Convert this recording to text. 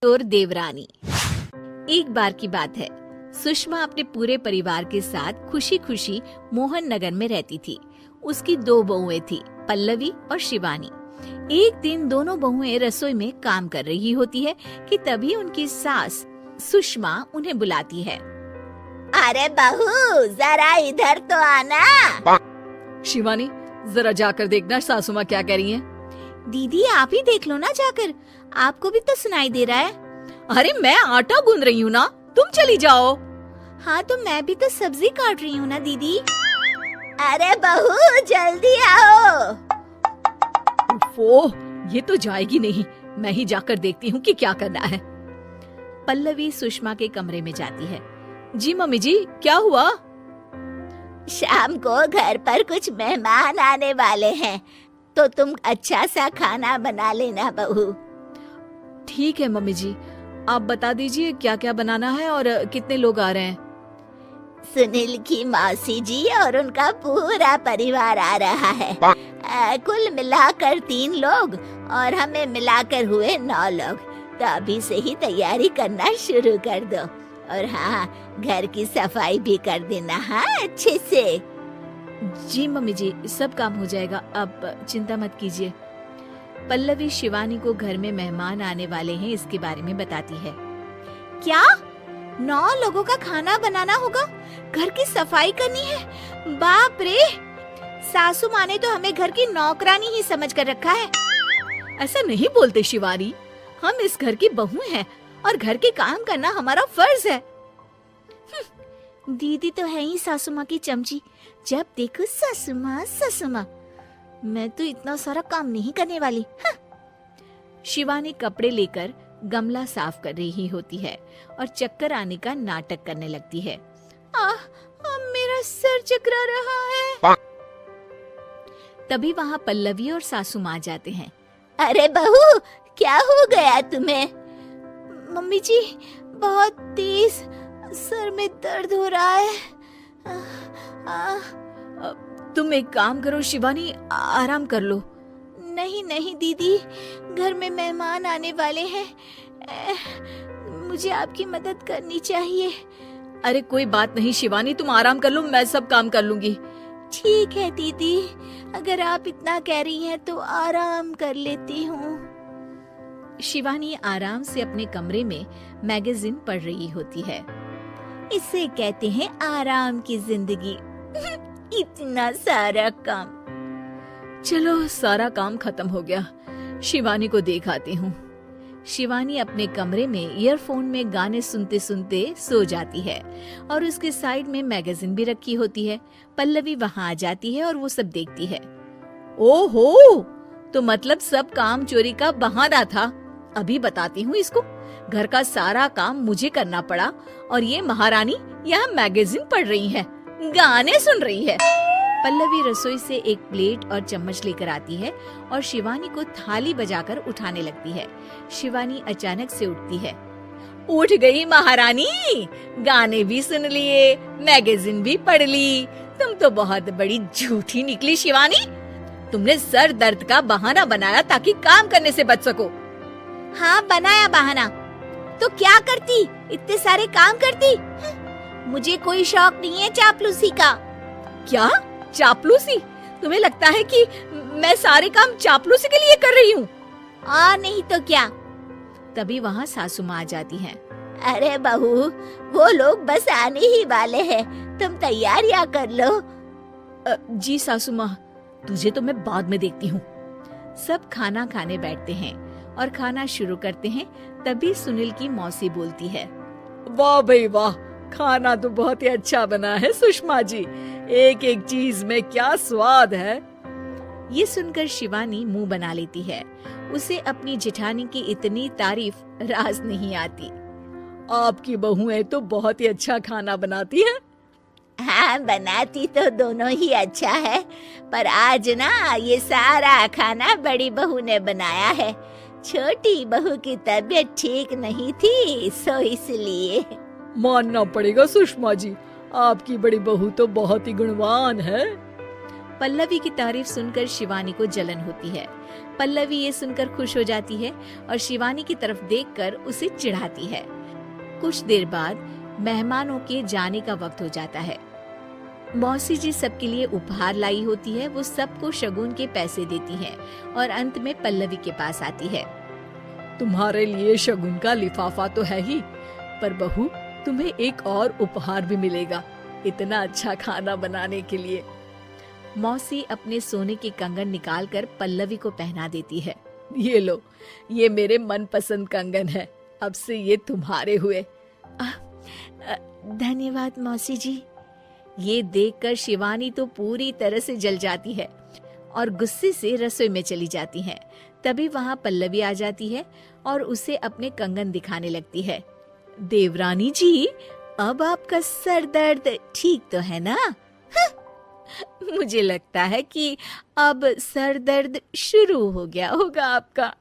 चतुर देवरानी। एक बार की बात है, सुषमा अपने पूरे परिवार के साथ खुशी खुशी मोहन नगर में रहती थी। उसकी 2 बहुएं थी, पल्लवी और शिवानी। एक दिन दोनों बहुएं रसोई में काम कर रही होती है कि तभी उनकी सास सुषमा उन्हें बुलाती है। अरे बहू, जरा इधर तो आना। शिवानी, जरा जाकर देखना सासू माँ क्या कह रही हैं। दीदी आप ही देख लो ना जाकर, आपको भी तो सुनाई दे रहा है। अरे मैं आटा गूंद रही हूँ ना, तुम चली जाओ। हाँ तो मैं भी तो सब्जी काट रही हूँ ना दीदी। अरे बहू जल्दी आओ। ओह, ये तो जाएगी नहीं, मैं ही जाकर देखती हूँ कि क्या करना है। पल्लवी सुषमा के कमरे में जाती है। जी मम्मी जी, क्या हुआ? शाम को घर पर कुछ मेहमान आने वाले हैं, तो तुम अच्छा सा खाना बना लेना बहू। ठीक है मम्मी जी, आप बता दीजिए क्या क्या बनाना है और कितने लोग आ रहे हैं। सुनील की मौसी जी और उनका पूरा परिवार आ रहा है। कुल मिलाकर 3 लोग और हमें मिलाकर हुए 9 लोग। तो अभी से ही तैयारी करना शुरू कर दो। और हाँ, घर की सफाई भी कर देना, हाँ अच्छे से। जी मम्मी जी, सब काम हो जाएगा, आप चिंता मत कीजिए। पल्लवी शिवानी को घर में मेहमान आने वाले हैं इसके बारे में बताती है। क्या 9 लोगों का खाना बनाना होगा, घर की सफाई करनी है? बाप रे, सासू माँ ने तो हमें घर की नौकरानी ही समझ कर रखा है। ऐसा नहीं बोलते शिवानी, हम इस घर की बहू हैं और घर के काम करना हमारा फर्ज है। दीदी तो है ही सासू माँ की चमची, जब देखो सासू माँ सासू माँ। मैं तो इतना सारा काम नहीं करने वाली। शिवानी कपड़े लेकर गमला साफ कर रही होती है और चक्कर आने का नाटक करने लगती है। मेरा सर चकरा रहा है। तभी वहाँ पल्लवी और सासू माँ जाते हैं। अरे बहू, क्या हो गया तुम्हें? मम्मी जी, बहुत तेज सर में दर्द हो रहा है। तुम एक काम करो शिवानी, आराम कर लो। नहीं नहीं दीदी, घर में मेहमान आने वाले हैं, मुझे आपकी मदद करनी चाहिए। अरे कोई बात नहीं शिवानी, तुम आराम कर लो, मैं सब काम कर लूंगी। ठीक है दीदी, अगर आप इतना कह रही हैं तो आराम कर लेती हूँ। शिवानी आराम से अपने कमरे में मैगजीन पढ़ रही होती है। इसे कहते हैं आराम की जिंदगी। इतना सारा काम। चलो, सारा काम खत्म हो गया, शिवानी को देख आती हूँ। शिवानी अपने कमरे में ईयरफोन में गाने सुनते सुनते सो जाती है और उसके साइड में मैगजीन भी रखी होती है। पल्लवी वहाँ आ जाती है और वो सब देखती है। ओहो, तो मतलब सब काम चोरी का बहाना था। अभी बताती हूँ इसको। घर का सारा काम मुझे करना पड़ा और ये महारानी यहाँ मैगजीन पढ़ रही है, गाने सुन रही है। पल्लवी रसोई से एक प्लेट और चम्मच लेकर आती है और शिवानी को थाली बजाकर उठाने लगती है। शिवानी अचानक से उठती है। उठ गई महारानी, गाने भी सुन लिए, मैगजीन भी पढ़ ली। तुम तो बहुत बड़ी झूठी निकली शिवानी। तुमने सर दर्द का बहाना बनाया ताकि काम करने से बच सको। हाँ, बनाया बहाना, तो क्या करती, इतने सारे काम करती। मुझे कोई शौक नहीं है चापलूसी का। क्या चापलूसी? तुम्हें लगता है कि मैं सारे काम चापलूसी के लिए कर रही हूँ? नहीं तो क्या। तभी वहाँ सासू माँ आ जाती हैं। अरे बहू, वो लोग बस आने ही वाले हैं, तुम तैयारियां कर लो। जी सासू माँ, तुझे तो मैं बाद में देखती हूँ। सब खाना खाने बैठते हैं और खाना शुरू करते हैं। तभी सुनील की मौसी बोलती है। वाह भाई वाह, खाना तो बहुत ही अच्छा बना है सुषमा जी, एक एक चीज में क्या स्वाद है। ये सुनकर शिवानी मुंह बना लेती है। उसे अपनी जेठानी की इतनी तारीफ राज नहीं आती। आपकी बहुएं तो बहुत ही अच्छा खाना बनाती हैं। हाँ, बनाती तो दोनों ही अच्छा है, पर आज ना ये सारा खाना बड़ी बहू ने बनाया है। छोटी बहू की तबीयत ठीक नहीं थी, सो इसलिए। मानना पड़ेगा सुषमा जी, आपकी बड़ी बहू तो बहुत ही गुणवान है। पल्लवी की तारीफ सुनकर शिवानी को जलन होती है। पल्लवी ये सुनकर खुश हो जाती है और शिवानी की तरफ देखकर उसे चिढ़ाती है। कुछ देर बाद मेहमानों के जाने का वक्त हो जाता है। मौसी जी सबके लिए उपहार लाई होती है। वो सबको शगुन के पैसे देती है और अंत में पल्लवी के पास आती है। तुम्हारे लिए शगुन का लिफाफा तो है ही, पर बहू तुम्हें एक और उपहार भी मिलेगा इतना अच्छा खाना बनाने के लिए। मौसी अपने सोने के कंगन निकालकर पल्लवी को पहना देती है। ये लो, ये मेरे मनपसंद कंगन है, अब से ये तुम्हारे हुए। धन्यवाद मौसी जी। ये देखकर शिवानी तो पूरी तरह से जल जाती है और गुस्से से रसोई में चली जाती है। तभी वहाँ पल्लवी आ जाती है और उसे अपने कंगन दिखाने लगती है। देवरानी जी, अब आपका सर दर्द ठीक तो है ना? मुझे लगता है कि अब सर दर्द शुरू हो गया होगा आपका।